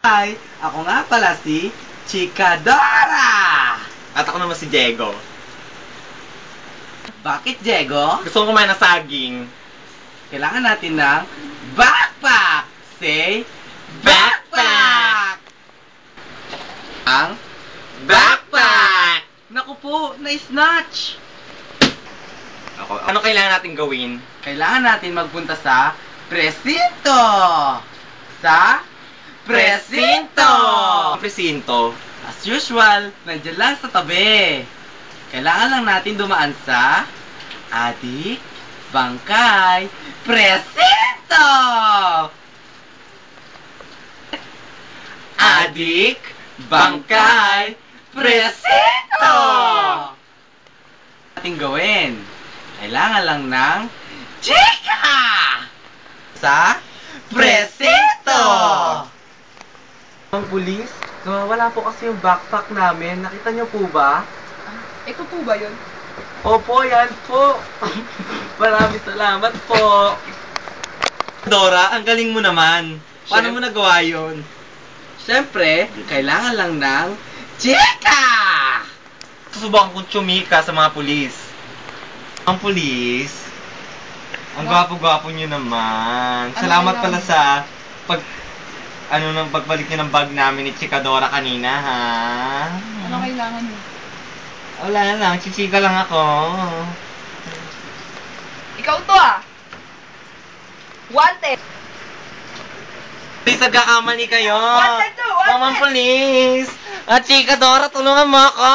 Hi! Ako nga pala si Chikadora! At ako naman si Diego. Bakit, Diego? Gusto ko kumain ng saging. Kailangan natin ng backpack! Say, backpack! Ang Backpack! naku po, na-snatch! Ano kailangan natin gawin? Kailangan natin magpunta sa presinto! Sa presinto! Presinto. As usual, nandiyan lang sa tabi. Kailangan lang natin dumaan sa adik, bangkay, presinto! Adik, bangkay, presinto! Ating gawin. Kailangan lang ng chika! Sa presinto! Ang pulis, nawawala po kasi yung backpack namin. Nakita niyo po ba? Ito po ba yun? Opo, yan po. Maraming salamat po. Dora, ang galing mo naman. Paano mo nagawa yun? Siyempre, kailangan lang ng chika! Susubukan kong tsumika sa mga pulis. Ang pulis, ang gwapo-gwapo nyo naman. Ano Salamat kailangan? pala sa pagbalik nyo ng bag namin ni Chikadora kanina, ha? Ano kailangan mo? Wala lang, chichika lang ako. Ikaw to ah! Wanted! Please, nagkakamali kayo. Wanted to! Wanted! Mamang pulis! Chikadora, tulungan mo ako!